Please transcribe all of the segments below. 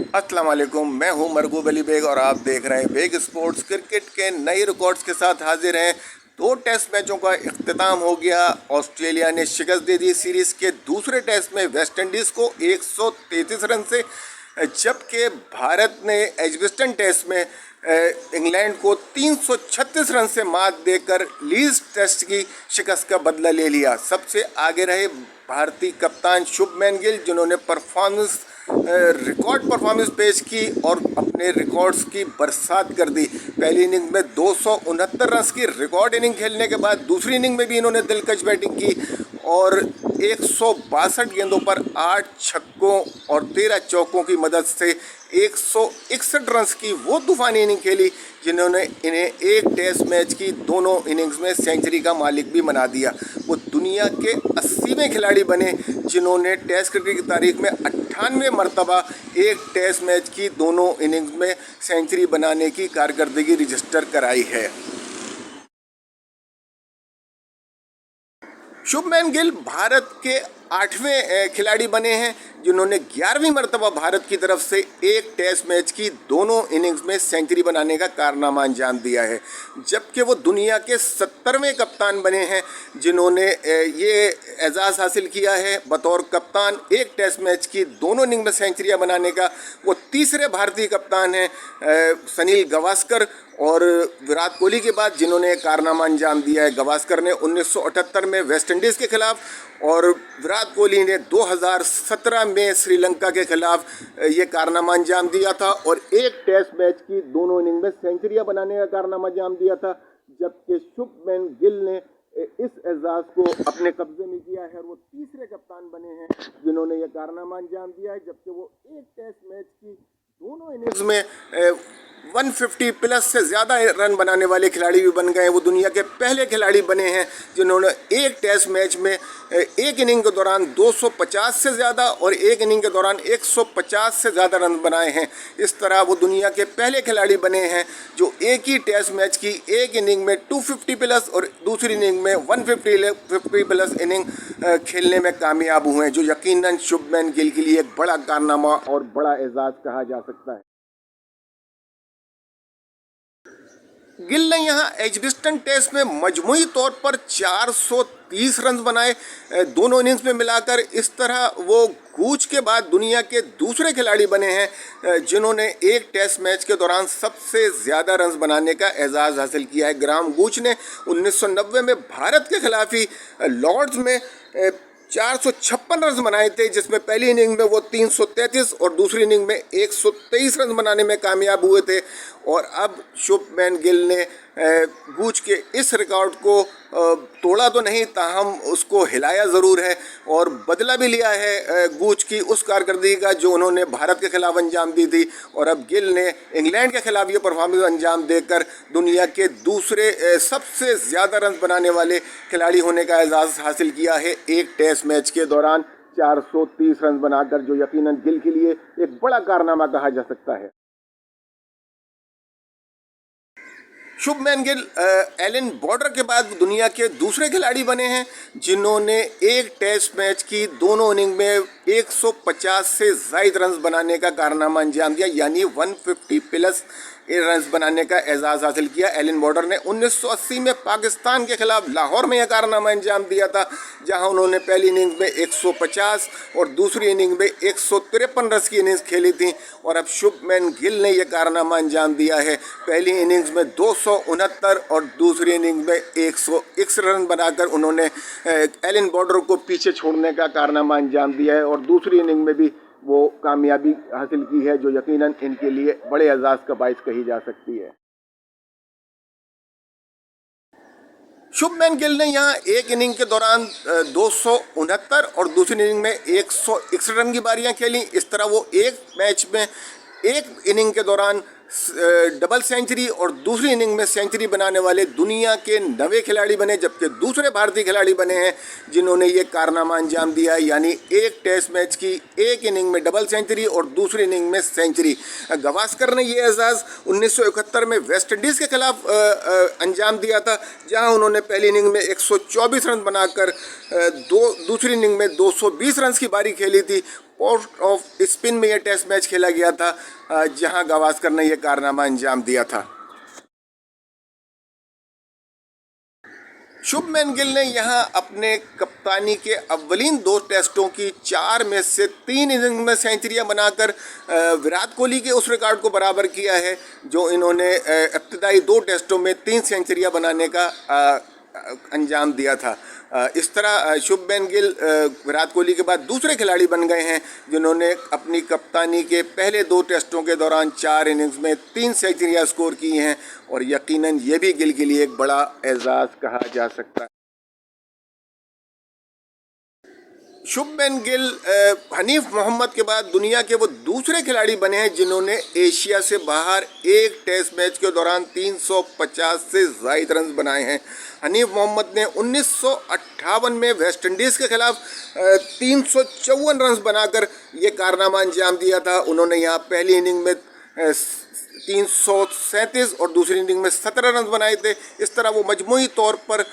अस्सलाम वालेकुम, मैं हूं मरगूब अली बेग और आप देख रहे हैं बेग स्पोर्ट्स। क्रिकेट के नए रिकॉर्ड्स के साथ हाजिर हैं। 2 टेस्ट मैचों का इख्तिताम हो गया। ऑस्ट्रेलिया ने शिकस्त दे दी सीरीज़ के दूसरे टेस्ट में वेस्ट इंडीज़ को 133 रन से, जबकि भारत ने एजबेस्टन टेस्ट में इंग्लैंड को 336 रन से मात देकर लीड्स टेस्ट की शिकस्त का बदला ले लिया। सबसे आगे रहे भारतीय कप्तान शुभमन गिल, जिन्होंने रिकॉर्ड परफॉर्मेंस पेश की और अपने रिकॉर्ड्स की बरसात कर दी। पहली इनिंग में 269 रन की रिकॉर्ड इनिंग खेलने के बाद दूसरी इनिंग में भी इन्होंने दिलकश बैटिंग की और 162 गेंदों पर 8 छक्कों और 13 चौकों की मदद से 161 रन की वो तूफानी इनिंग खेली, जिन्होंने इन्हें एक टेस्ट मैच की दोनों इनिंग्स में सेंचुरी का मालिक भी बना दिया। वो दुनिया के 80वें खिलाड़ी बने जिन्होंने टेस्ट क्रिकेट की तारीख में 98 मरतबा एक टेस्ट मैच की दोनों इनिंग्स में सेंचुरी बनाने की कारकर्दगी रजिस्टर कराई है। शुभमन गिल भारत के 8वें खिलाड़ी बने हैं जिन्होंने 11वीं मरतबा भारत की तरफ से एक टेस्ट मैच की दोनों इनिंग्स में सेंचुरी बनाने का कारनामा अंजाम दिया है, जबकि वो दुनिया के 70वें कप्तान बने हैं जिन्होंने ये एजाज़ हासिल किया है बतौर कप्तान एक टेस्ट मैच की दोनों इनिंग में सेंचुरियाँ बनाने का। वो तीसरे भारतीय कप्तान हैं सुनील गावस्कर और विराट कोहली के बाद जिन्होंने कारनामा अंजाम दिया है। गावस्कर ने 1978 में वेस्ट इंडीज़ के खिलाफ और विराट कोहली ने 2017 में श्रीलंका के खिलाफ ये कारनामा अंजाम दिया था और एक टेस्ट मैच की दोनों इनिंग में सेंचुरियां बनाने का कारनामा अंजाम दिया था, जबकि शुभमन गिल ने इस एजाज़ को अपने कब्जे में किया है और वो तीसरे कप्तान बने हैं जिन्होंने ये कारनामा अंजाम दिया है, जबकि वो एक टेस्ट मैच की दोनों इनिंग्स में 150 प्लस से ज़्यादा रन बनाने वाले खिलाड़ी भी बन गए हैं। वो दुनिया के पहले खिलाड़ी बने हैं जिन्होंने एक टेस्ट मैच में एक इनिंग के दौरान 250 से ज़्यादा और एक इनिंग के दौरान 150 से ज़्यादा रन बनाए हैं। इस तरह वो दुनिया के पहले खिलाड़ी बने हैं जो एक ही टेस्ट मैच की एक इनिंग में 250 प्लस और दूसरी इनिंग में 150 प्लस इनिंग खेलने में कामयाब हुए हैं, जो यकीनन शुभमन गिल के लिए एक बड़ा कारनामा और बड़ा एजाज़ कहा जा सकता है। गिल ने यहाँ एजबेस्टन टेस्ट में मजमूई तौर पर 430 रन बनाए दोनों इनिंग्स में मिलाकर। इस तरह वो गूच के बाद दुनिया के दूसरे खिलाड़ी बने हैं जिन्होंने एक टेस्ट मैच के दौरान सबसे ज़्यादा रन बनाने का एजाज़ हासिल किया है। ग्राहम गूच ने 1990 में भारत के खिलाफ ही लॉर्ड्स में 456 रन बनाए थे, जिसमें पहली इनिंग में वो 333 और दूसरी इनिंग में 123 रन बनाने में कामयाब हुए थे। और अब शुभमन गिल ने गूच के इस रिकॉर्ड को तोड़ा तो नहीं, ताहम उसको हिलाया ज़रूर है और बदला भी लिया है गूच की उस कारकर्दगी का जो उन्होंने भारत के खिलाफ अंजाम दी थी। और अब गिल ने इंग्लैंड के खिलाफ ये परफॉर्मेंस अंजाम देकर दुनिया के दूसरे सबसे ज़्यादा रन बनाने वाले खिलाड़ी होने का एजाज़ हासिल किया है एक टेस्ट मैच के दौरान 430 रन बनाकर, जो यकीनन गिल के लिए एक बड़ा कारनामा कहा जा सकता है। शुभमन गिल एलन बॉर्डर के बाद दुनिया के दूसरे खिलाड़ी बने हैं जिन्होंने एक टेस्ट मैच की दोनों इनिंग में 150 से ज़ायद रन बनाने का कारनामा अंजाम दिया, यानी 150 प्लस रन बनाने का एजाज़ हासिल किया। एलन बॉर्डर ने 1980 में पाकिस्तान के खिलाफ लाहौर में यह कारनामा अंजाम दिया था, जहां उन्होंने पहली इनिंग में 150 और दूसरी इनिंग में 153 रन की इनिंग्स खेली थी। और अब शुभमन गिल ने यह कारनामा अंजाम दिया है, पहली इनिंग्स में 269 और दूसरी इनिंग में 161 रन बनाकर उन्होंने एलन बॉर्डर को पीछे छोड़ने का कारनामा अंजाम दिया है और दूसरी इनिंग में भी वो कामयाबी हासिल की है, जो यकीनन इनके लिए बड़े एजाज़ का बाइस कही जा सकती है। शुभमन गिल ने यहाँ एक इनिंग के दौरान 269 और दूसरी इनिंग में 161 रन की बारियां खेली। इस तरह वो एक मैच में एक इनिंग के दौरान डबल सेंचुरी और दूसरी इनिंग में सेंचुरी बनाने वाले दुनिया के 9वें खिलाड़ी बने, जबकि दूसरे भारतीय खिलाड़ी बने हैं जिन्होंने ये कारनामा अंजाम दिया है, यानी एक टेस्ट मैच की एक इनिंग में डबल सेंचुरी और दूसरी इनिंग में सेंचुरी। गावस्कर ने ये एजाज़ 1971 में वेस्ट इंडीज़ के खिलाफ अंजाम दिया था, जहां उन्होंने पहली इनिंग में 124 रन बनाकर दूसरी इनिंग में 220 रन की बारी खेली थी। पोर्ट ऑफ स्पिन में यह टेस्ट मैच खेला गया था, जहां गावस्कर ने यह कारनामा अंजाम दिया था। शुभमन गिल ने यहां अपने कप्तानी के अव्वलीन 2 टेस्टों की 4 में से 3 इनिंग में सेंचुरियां बनाकर विराट कोहली के उस रिकॉर्ड को बराबर किया है, जो इन्होंने इब्तिदाई 2 टेस्टों में 3 सेंचुरियां बनाने का अंजाम दिया था। इस तरह शुभमन गिल विराट कोहली के बाद दूसरे खिलाड़ी बन गए हैं जिन्होंने अपनी कप्तानी के पहले 2 टेस्टों के दौरान 4 इनिंग्स में 3 सेंचुरियां स्कोर की हैं, और यकीनन ये भी गिल के लिए एक बड़ा एजाज़ कहा जा सकता है। शुभमन गिल हनीफ मोहम्मद के बाद दुनिया के वो दूसरे खिलाड़ी बने हैं जिन्होंने एशिया से बाहर एक टेस्ट मैच के दौरान 350 से ज़ायद रन बनाए हैं। हनीफ मोहम्मद ने 1958 में वेस्ट इंडीज़ के खिलाफ 354 रन बनाकर ये कारनामा अंजाम दिया था। उन्होंने यहाँ पहली इनिंग में 337 और दूसरी इनिंग में 17 रन बनाए थे। इस तरह वो मजमूई तौर पर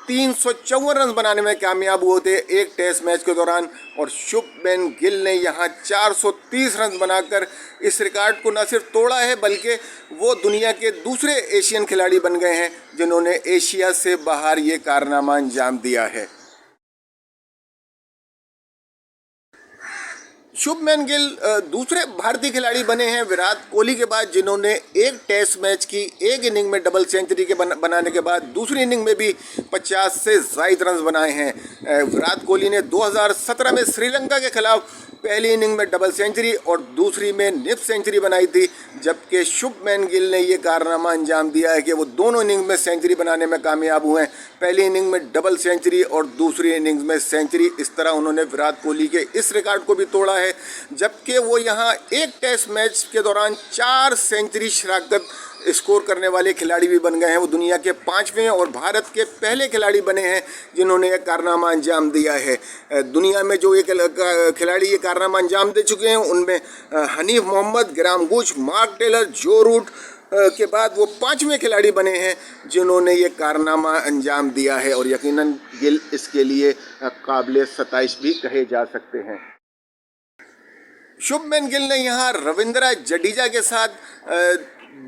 354 रन बनाने में कामयाब हुए थे एक टेस्ट मैच के दौरान, और शुभमन गिल ने यहां 430 रन बनाकर इस रिकॉर्ड को न सिर्फ तोड़ा है बल्कि वो दुनिया के दूसरे एशियन खिलाड़ी बन गए हैं जिन्होंने एशिया से बाहर ये कारनामा अंजाम दिया है। शुभमन गिल दूसरे भारतीय खिलाड़ी बने हैं विराट कोहली के बाद जिन्होंने एक टेस्ट मैच की एक इनिंग में डबल सेंचुरी के बनाने के बाद दूसरी इनिंग में भी 50 से ज़ायद रन बनाए हैं। विराट कोहली ने 2017 में श्रीलंका के खिलाफ पहली इनिंग में डबल सेंचुरी और दूसरी में निप सेंचुरी बनाई थी, जबकि शुभमन गिल ने ये कारनामा अंजाम दिया है कि वो दोनों इनिंग में सेंचुरी बनाने में कामयाब हुए हैं। पहली इनिंग में डबल सेंचुरी और दूसरी इनिंग्स में सेंचुरी। इस तरह उन्होंने विराट कोहली के इस रिकॉर्ड को भी तोड़ा है, जबकि वो यहाँ एक टेस्ट मैच के दौरान 4 सेंचुरी शराकत स्कोर करने वाले खिलाड़ी भी बन गए हैं। वो दुनिया के 5वें और भारत के पहले खिलाड़ी बने हैं जिन्होंने यह कारनामा अंजाम दिया है। दुनिया में जो ये खिलाड़ी ये कारनामा अंजाम दे चुके हैं उनमें Hanif Mohammad, Graham Wood, Mark Taylor, Joe Root के बाद वो 5वें खिलाड़ी बने हैं जिन्होंने ये कारनामा अंजाम दिया है, और यकीनन गिल इसके लिए काबिल सताइश भी कहे जा सकते हैं। शुभमन गिल ने यहाँ रविंद्र जडेजा के साथ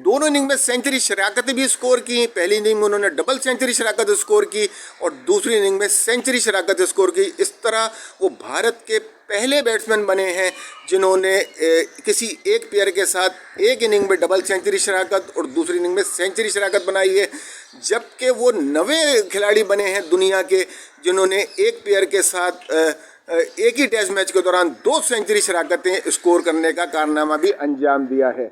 दोनों इनिंग में सेंचुरी शराकतें भी स्कोर की। पहली इनिंग में उन्होंने डबल सेंचुरी शराकत स्कोर की और दूसरी इनिंग में सेंचुरी शराकत स्कोर की। इस तरह वो भारत के पहले बैट्समैन बने हैं जिन्होंने किसी एक प्लेयर के साथ एक इनिंग में डबल सेंचुरी शराकत और दूसरी इनिंग में सेंचुरी शराकत बनाई है, जबकि वो 9वें खिलाड़ी बने हैं दुनिया के जिन्होंने एक प्लेयर के साथ एक ही टेस्ट मैच के दौरान 2 सेंचुरी शराकतें स्कोर करने का कारनामा भी अंजाम दिया है।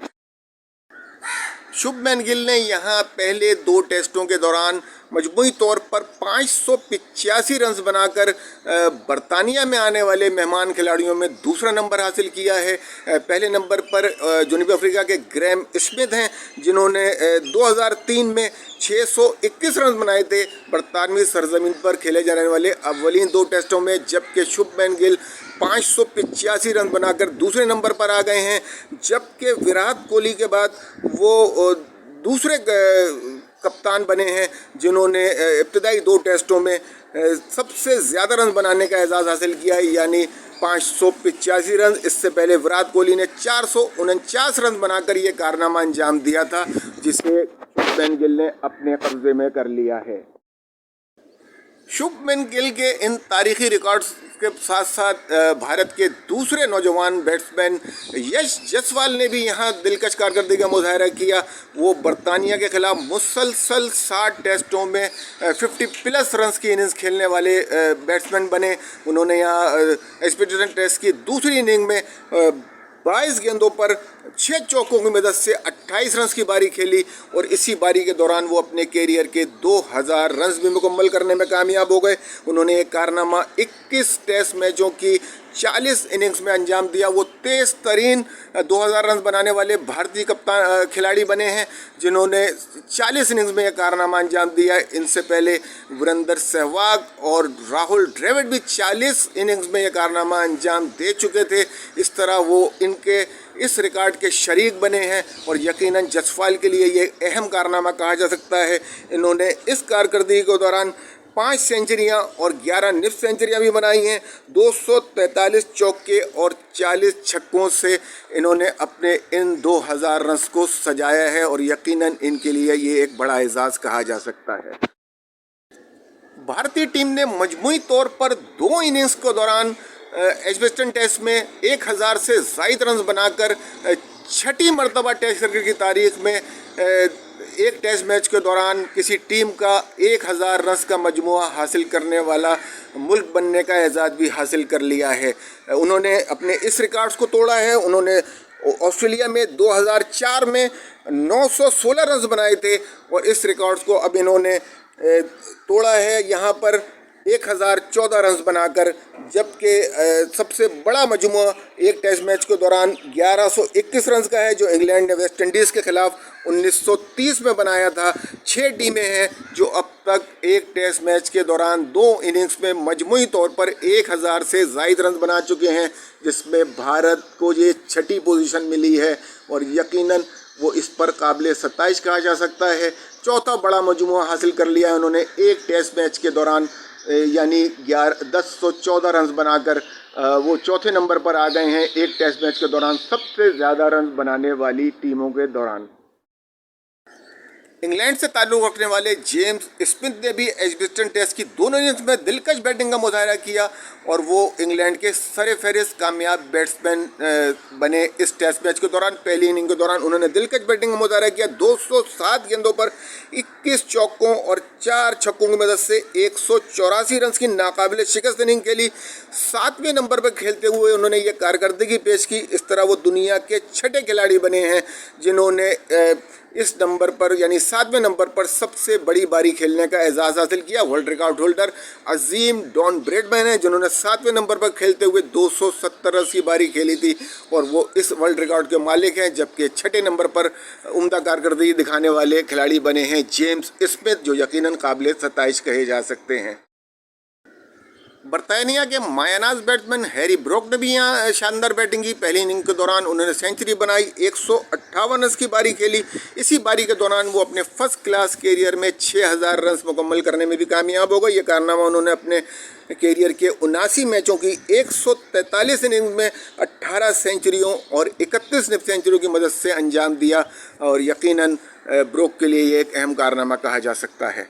शुभमन गिल ने यहाँ पहले 2 टेस्टों के दौरान मजमूई तौर पर 585 रन बनाकर बरतानिया में आने वाले मेहमान खिलाड़ियों में दूसरा नंबर हासिल किया है। पहले नंबर पर जनूबी अफ्रीका के ग्राहम स्मिथ हैं जिन्होंने 2003 में 621 रन बनाए थे बरतानवी सरजमीन पर खेले जाने वाले अव्वलीन 2 टेस्टों में, जबकि शुभमन गिल 585 रन बनाकर दूसरे नंबर पर आ गए हैं। जबकि विराट कोहली के बाद वो दूसरे कप्तान बने हैं जिन्होंने इब्तिदाई 2 टेस्टों में सबसे ज़्यादा रन बनाने का एजाज़ हासिल किया है, यानी 585 रन। इससे पहले विराट कोहली ने 449 रन बनाकर ये कारनामा अंजाम दिया था, जिसे शुभमन गिल ने अपने कब्जे में कर लिया है। शुभमन गिल के इन तारीखी रिकॉर्ड्स के साथ साथ भारत के दूसरे नौजवान बैट्समैन यश जायसवाल ने भी यहाँ दिलकश कारकर्दगी का मुजाहरा किया। वो बरतानिया के खिलाफ मुसलसल 60 टेस्टों में 50+ रन्स की इनिंग्स खेलने वाले बैट्समैन बने। उन्होंने यहाँ एक्सपीडिशन टेस्ट की दूसरी इनिंग में 22 गेंदों पर 6 चौकों की मदद से 28 रन की बारी खेली और इसी बारी के दौरान वो अपने कैरियर के 2000 रन भी मुकम्मल करने में कामयाब हो गए। उन्होंने एक कारनामा 21 टेस्ट मैचों की 40 इनिंग्स में अंजाम दिया। वो तेज़ तरीन 2000 रन बनाने वाले भारतीय कप्तान खिलाड़ी बने हैं जिन्होंने 40 इनिंग्स में यह कारनामा अंजाम दिया। इनसे पहले वीरेंद्र सहवाग और राहुल द्रविड़ भी 40 इनिंग्स में यह कारनामा अंजाम दे चुके थे। इस तरह वो इनके इस रिकॉर्ड के शरीक बने हैं और यकीनन जायसवाल के लिए ये अहम कारनामा कहा जा सकता है। इन्होंने इस कारकर्दगी के दौरान 5 सेंचुरियां और 11 निफ्ट सेंचुरियां भी बनाई हैं। 243 चौके और 40 छक्कों से इन्होंने अपने इन 2000 रन्स को सजाया है और यकीनन इनके लिए ये एक बड़ा एजाज़ कहा जा सकता है। भारतीय टीम ने मजमूई तौर पर 2 इनिंग्स के दौरान एजबेस्टन टेस्ट में 1000 से ज़ायद रन्स बनाकर छठी मरतबा टेस्ट क्रिकेट की तारीख में एक टेस्ट मैच के दौरान किसी टीम का 1000 रन्स का मजमुआ हासिल करने वाला मुल्क बनने का एजाज़ भी हासिल कर लिया है। उन्होंने अपने इस रिकॉर्ड्स को तोड़ा है। उन्होंने ऑस्ट्रेलिया में 2004 में 916 रन्स बनाए थे और इस रिकॉर्ड्स को अब इन्होंने तोड़ा है यहाँ पर 1014 रन्स बनाकर, जबकि सबसे बड़ा मजमुआ एक टेस्ट मैच के दौरान 1121 रन्स का है जो इंग्लैंड ने वेस्ट इंडीज़ के खिलाफ 1930 में बनाया था। 6 टीमें हैं जो अब तक एक टेस्ट मैच के दौरान 2 इनिंग्स में मजमूई तौर पर 1000 से ज़ायद रन्स बना चुके हैं, जिसमें भारत को ये छठी पोजीशन मिली है और यकीनन वो इस पर काबिल सताइश कहा जा सकता है। चौथा बड़ा मजमुआ हासिल कर लिया है उन्होंने एक टेस्ट मैच के दौरान, यानी 1014 रन्स बनाकर वो चौथे नंबर पर आ गए हैं एक टेस्ट मैच के दौरान सबसे ज़्यादा रन्स बनाने वाली टीमों के दौरान। इंग्लैंड से ताल्लुक़ रखने वाले जेम्स स्मिथ ने भी एजबेस्टन टेस्ट की दोनों इनिंग्स में दिलकश बैटिंग का मुजाहरा किया और वो इंग्लैंड के सर-ए-फ़हरिस्त कामयाब बैट्समैन बने। इस टेस्ट मैच के दौरान पहली इनिंग के दौरान उन्होंने दिलकश बैटिंग का मुजाहरा किया। 207 गेंदों पर 21 चौकों और 4 छक्कों की मदद से 184 रन की नाकाबिल शिकस्त इनिंग खेली। 7वें नंबर पर खेलते हुए उन्होंने ये कारकर्दगी पेश की। इस तरह वो दुनिया के छठे खिलाड़ी बने हैं जिन्होंने इस नंबर पर यानी 7वें नंबर पर सबसे बड़ी बारी खेलने का एजाज़ हासिल किया। वर्ल्ड रिकॉर्ड होल्डर अजीम डॉन ब्रैडमैन है जिन्होंने 7वें नंबर पर खेलते हुए 270 रन की बारी खेली थी और वो इस वर्ल्ड रिकॉर्ड के मालिक हैं, जबकि छठे नंबर पर उम्दा कारकर्दगी दिखाने वाले खिलाड़ी बने हैं जेम्स स्मिथ, जो यकीनन काबिल सताइश कहे जा सकते हैं। बरतानिया के मायानाज बैट्समैन हैरी ब्रोक ने भी यहाँ शानदार बैटिंग की। पहली इनिंग के दौरान उन्होंने सेंचुरी बनाई, 158 रन की बारी खेली। इसी बारी के दौरान वो अपने फर्स्ट क्लास कैरियर में 6000 रन मुकम्मल करने में भी कामयाब हो गए। ये कारनामा उन्होंने अपने कैरियर के 79 मैचों की 143 इनिंग में 18 सेंचुरियों और 31 निफ्ट सेंचुरियों की मदद से अंजाम दिया और यकीनन ब्रोक के लिए ये एक अहम कारनामा कहा जा सकता है।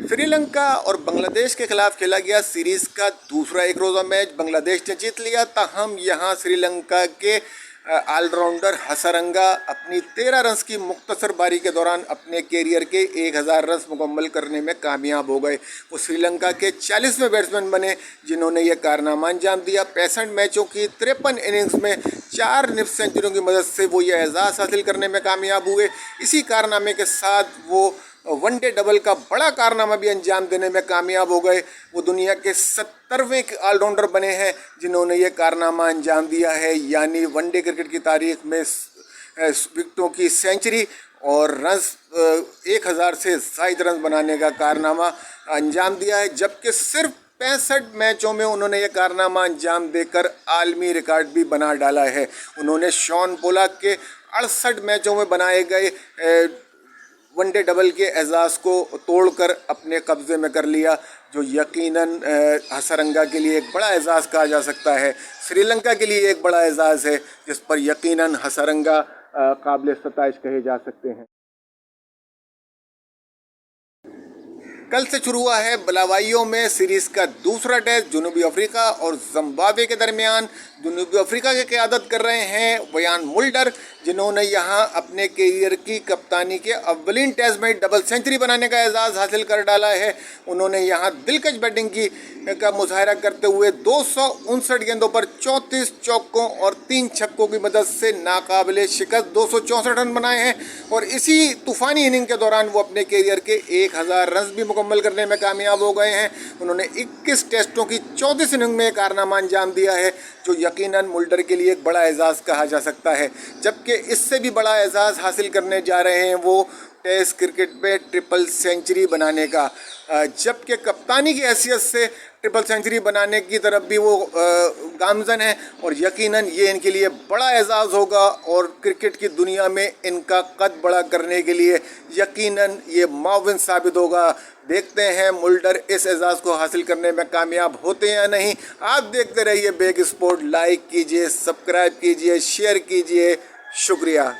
श्रीलंका और बांग्लादेश के खिलाफ खेला गया सीरीज़ का दूसरा एक रोज़ा मैच बांग्लादेश ने जीत लिया। ताहम यहाँ श्रीलंका के ऑलराउंडर हसरंगा अपनी 13 रन की मुख्तसर बारी के दौरान अपने कैरियर के 1000 रन मुकम्मल करने में कामयाब हो गए। वो श्रीलंका के 40वें बैट्समैन बने जिन्होंने ये कारनामा अंजाम दिया। 65 मैचों की 53 इनिंग्स में 4 निफ्ट सेंचुरियों की मदद से वो ये एजाज़ हासिल करने में कामयाब हुए। इसी कारनामे के साथ वो वनडे डबल का बड़ा कारनामा भी अंजाम देने में कामयाब हो गए। वो दुनिया के 70वें ऑलराउंडर बने हैं जिन्होंने ये कारनामा अंजाम दिया है, यानी वनडे क्रिकेट की तारीख में विकेटों की सेंचुरी और रन्स 1000 से ज़ायद रन बनाने का कारनामा अंजाम दिया है। जबकि सिर्फ 65 मैचों में उन्होंने ये कारनामा अंजाम देकर आलमी रिकॉर्ड भी बना डाला है। उन्होंने शॉन पोलाक के 68 मैचों में बनाए गए वनडे डबल के एजाज़ को तोड़कर अपने कब्ज़े में कर लिया, जो यकीनन हसरंगा के लिए एक बड़ा एजाज़ कहा जा सकता है। श्रीलंका के लिए एक बड़ा एजाज़ है जिस पर यकीनन हसरंगा काबिल सताइश कहे जा सकते हैं। कल से शुरू हुआ है बुलावाइयों में सीरीज़ का दूसरा टेस्ट जनूबी अफ्रीका और जिम्बाब्वे के दरमियान। जनूबी अफ्रीका की क़यादत कर रहे हैं वयान मुल्डर, जिन्होंने यहां अपने कैरियर की कप्तानी के अव्वलीन टेस्ट में डबल सेंचुरी बनाने का एजाज़ हासिल कर डाला है। उन्होंने यहां दिलकश बैटिंग का मुजाहरा करते हुए 259 गेंदों पर 34 चौकों और 3 छक्कों की मदद से नाकाबिले शिकस्त 264 रन बनाए हैं और इसी तूफ़ानी इनिंग के दौरान वो अपने कैरियर के 1000 रन भी मुकम्मल करने में कामयाब हो गए हैं। उन्होंने 21 टेस्टों की 34 इनिंग में कारनामा अंजाम दिया है, जो यकीनन मुल्डर के लिए एक बड़ा एजाज़ कहा जा सकता है। जबकि इससे भी बड़ा एजाज़ हासिल करने जा रहे हैं वो टेस्ट क्रिकेट में ट्रिपल सेंचुरी बनाने का, जबकि कप्तानी की हैसियत से ट्रिपल सेंचुरी बनाने की तरफ भी वो गामज़न है और यकीनन ये इनके लिए बड़ा एजाज़ होगा और क्रिकेट की दुनिया में इनका कद बड़ा करने के लिए यकीनन ये मुआविन साबित होगा देखते हैं मुल्डर इस एजाज़ को हासिल करने में कामयाब होते हैं या नहीं। आप देखते रहिए बिग स्पोर्ट, लाइक कीजिए, सब्सक्राइब कीजिए, शेयर कीजिए। शुक्रिया।